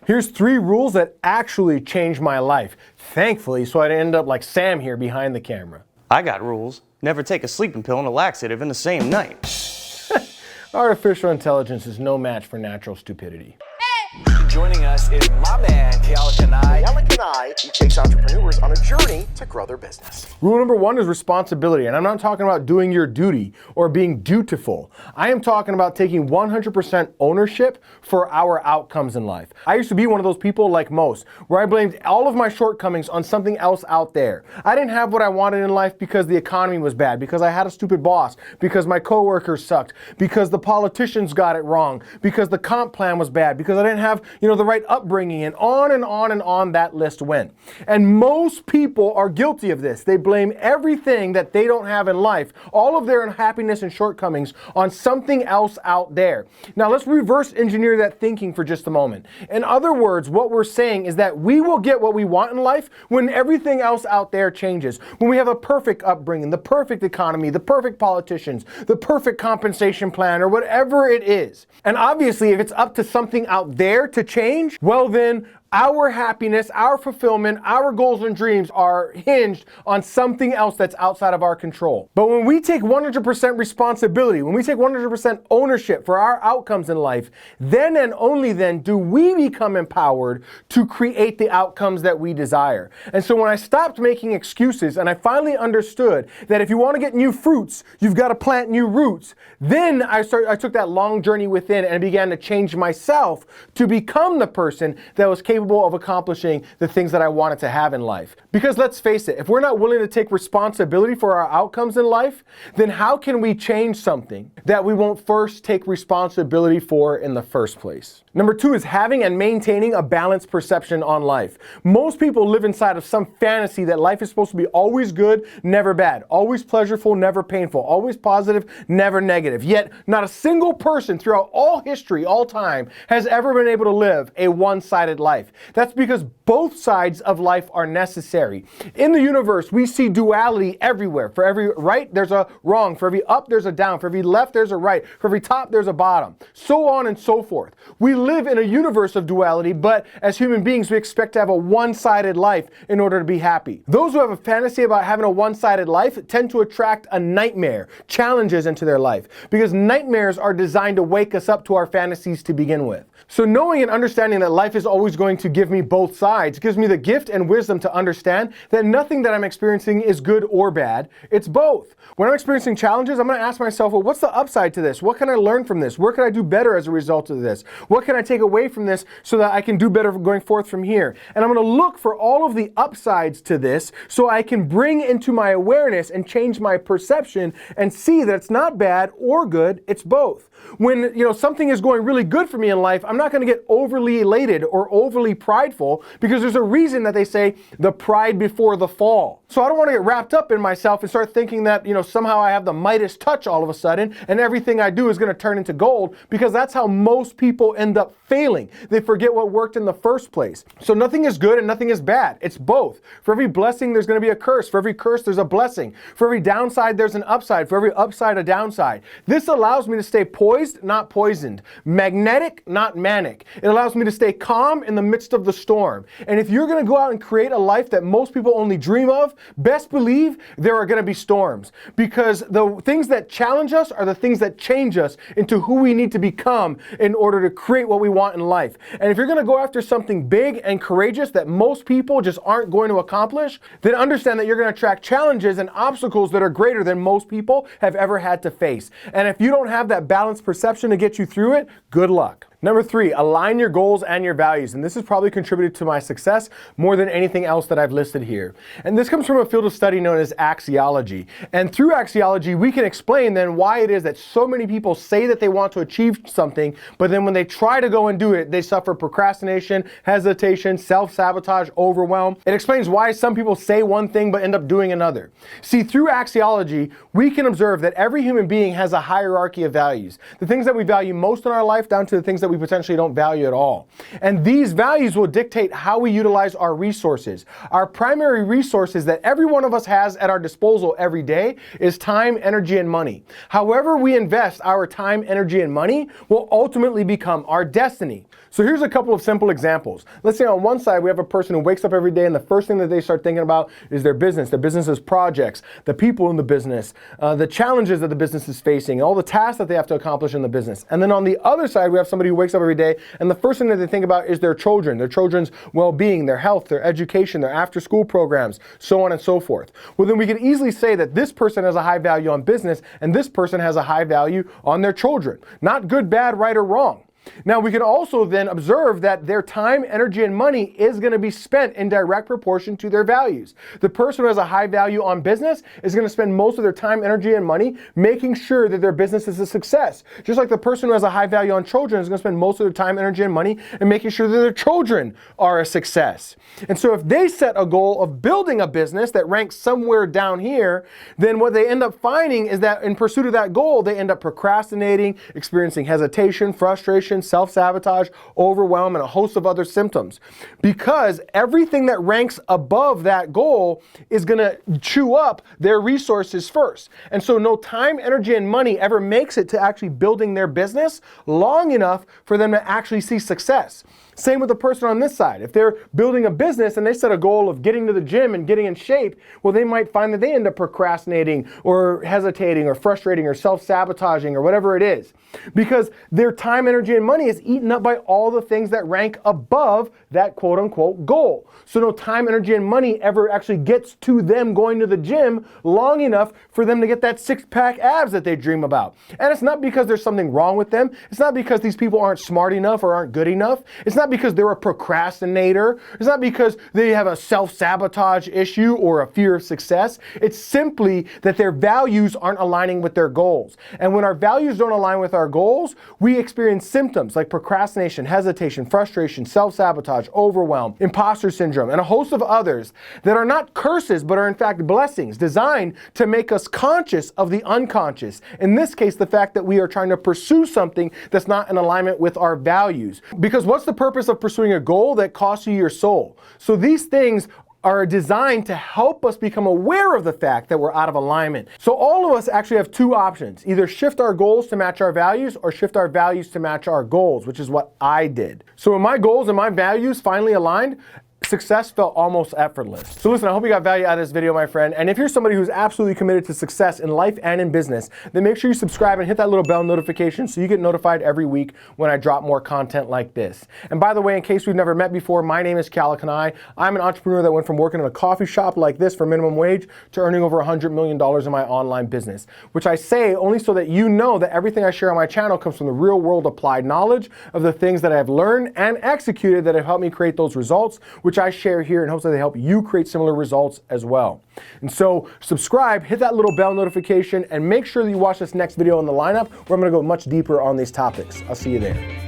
Here's 3 rules that actually changed my life. Thankfully, so I didn't end up like Sam here behind the camera. I got rules. Never take a sleeping pill and a laxative in the same night. Artificial intelligence is no match for natural stupidity. Joining us is my man, Keala Kanae. Keala Kanae, he takes entrepreneurs on a journey to grow their business. Rule number 1 is responsibility, and I'm not talking about doing your duty or being dutiful. I am talking about taking 100% ownership for our outcomes in life. I used to be one of those people like most, where I blamed all of my shortcomings on something else out there. I didn't have what I wanted in life because the economy was bad, because I had a stupid boss, because my coworkers sucked, because the politicians got it wrong, because the comp plan was bad, because I didn't have the right upbringing, and on and on and on that list went. And most people are guilty of this. They blame everything that they don't have in life, all of their unhappiness and shortcomings, on something else out there. Now let's reverse engineer that thinking for just a moment. In other words, what we're saying is that we will get what we want in life when everything else out there changes. When we have a perfect upbringing, the perfect economy, the perfect politicians, the perfect compensation plan, or whatever it is. And obviously, if it's up to something out there to change, well then, our happiness, our fulfillment, our goals and dreams are hinged on something else that's outside of our control. But when we take 100% responsibility, when we take 100% ownership for our outcomes in life, then and only then do we become empowered to create the outcomes that we desire. And so when I stopped making excuses and I finally understood that if you want to get new fruits, you've got to plant new roots, then I took that long journey within and began to change myself to become the person that was capable of accomplishing the things that I wanted to have in life. Because let's face it, if we're not willing to take responsibility for our outcomes in life, then how can we change something that we won't first take responsibility for in the first place? Number 2 is having and maintaining a balanced perception on life. Most people live inside of some fantasy that life is supposed to be always good, never bad, always pleasurable, never painful, always positive, never negative. Yet not a single person throughout all history, all time, has ever been able to live a one-sided life. That's because both sides of life are necessary. In the universe, we see duality everywhere. For every right, there's a wrong. For every up, there's a down. For every left, there's a right. For every top, there's a bottom. So on and so forth. We live in a universe of duality, but as human beings, we expect to have a one-sided life in order to be happy. Those who have a fantasy about having a one-sided life tend to attract a nightmare, challenges into their life, because nightmares are designed to wake us up to our fantasies to begin with. So knowing and understanding that life is always going to give me both sides gives me the gift and wisdom to understand that nothing that I'm experiencing is good or bad. It's both. When I'm experiencing challenges, I'm going to ask myself, well, what's the upside to this? What can I learn from this? Where can I do better as a result of this? What can I take away from this so that I can do better going forth from here? And I'm going to look for all of the upsides to this so I can bring into my awareness and change my perception and see that it's not bad or good, it's both. When something is going really good for me in life, I'm not going to get overly elated or overly prideful, because there's a reason that they say the pride before the fall. So I don't want to get wrapped up in myself and start thinking that somehow I have the Midas touch all of a sudden and everything I do is going to turn into gold, because that's how most people end up failing. They forget what worked in the first place. So nothing is good and nothing is bad. It's both. For every blessing, there's going to be a curse. For every curse, there's a blessing. For every downside, there's an upside. For every upside, a downside. This allows me to stay poised, not poisoned. Magnetic, not manic. It allows me to stay calm in the midst of the storm. And if you're going to go out and create a life that most people only dream of, best believe there are going to be storms. Because the things that challenge us are the things that change us into who we need to become in order to create what we want in life. And if you're going to go after something big and courageous that most people just aren't going to accomplish, then understand that you're going to attract challenges and obstacles that are greater than most people have ever had to face. And if you don't have that balanced perception to get you through it, good luck. Number 3, align your goals and your values. And this has probably contributed to my success more than anything else that I've listed here. And this comes from a field of study known as axiology. And through axiology, we can explain then why it is that so many people say that they want to achieve something, but then when they try to go and do it, they suffer procrastination, hesitation, self-sabotage, overwhelm. It explains why some people say one thing but end up doing another. See, through axiology, we can observe that every human being has a hierarchy of values. The things that we value most in our life down to the things that that we potentially don't value at all. And these values will dictate how we utilize our resources. Our primary resources that every one of us has at our disposal every day is time, energy, and money. However we invest our time, energy, and money will ultimately become our destiny. So here's a couple of simple examples. Let's say on one side we have a person who wakes up every day and the first thing that they start thinking about is their business's projects, the people in the business, the challenges that the business is facing, all the tasks that they have to accomplish in the business. And then on the other side we have somebody who wakes up every day and the first thing that they think about is their children's well-being, their health, their education, their after-school programs, so on and so forth. Well, then we could easily say that this person has a high value on business and this person has a high value on their children. Not good, bad, right, or wrong. Now, we can also then observe that their time, energy, and money is going to be spent in direct proportion to their values. The person who has a high value on business is going to spend most of their time, energy, and money making sure that their business is a success. Just like the person who has a high value on children is going to spend most of their time, energy, and money in making sure that their children are a success. And so if they set a goal of building a business that ranks somewhere down here, then what they end up finding is that in pursuit of that goal, they end up procrastinating, experiencing hesitation, frustration, self-sabotage, overwhelm, and a host of other symptoms. Because everything that ranks above that goal is going to chew up their resources first. And so no time, energy, and money ever makes it to actually building their business long enough for them to actually see success. Same with the person on this side. If they're building a business and they set a goal of getting to the gym and getting in shape, well, they might find that they end up procrastinating or hesitating or frustrating or self-sabotaging or whatever it is. Because their time, energy, and money is eaten up by all the things that rank above that quote-unquote goal. So no time, energy, and money ever actually gets to them going to the gym long enough for them to get that six-pack abs that they dream about. And it's not because there's something wrong with them. It's not because these people aren't smart enough or aren't good enough. It's not because they're a procrastinator. It's not because they have a self-sabotage issue or a fear of success. It's simply that their values aren't aligning with their goals. And when our values don't align with our goals, we experience symptoms like procrastination, hesitation, frustration, self-sabotage, overwhelm, imposter syndrome, and a host of others that are not curses, but are in fact blessings designed to make us conscious of the unconscious. In this case, the fact that we are trying to pursue something that's not in alignment with our values. Because what's the purpose of pursuing a goal that costs you your soul? So these things are designed to help us become aware of the fact that we're out of alignment. So all of us actually have two options: either shift our goals to match our values or shift our values to match our goals, which is what I did. So when my goals and my values finally aligned, success felt almost effortless. So listen, I hope you got value out of this video, my friend. And if you're somebody who's absolutely committed to success in life and in business, then make sure you subscribe and hit that little bell notification so you get notified every week when I drop more content like this. And by the way, in case we've never met before, my name is Keala Kanae. I'm an entrepreneur that went from working in a coffee shop like this for minimum wage to earning over $100 million in my online business, which I say only so that you know that everything I share on my channel comes from the real world applied knowledge of the things that I've learned and executed that have helped me create those results, which I share here in hopes that they help you create similar results as well. And so subscribe, hit that little bell notification, and make sure that you watch this next video in the lineup where I'm going to go much deeper on these topics. I'll see you there.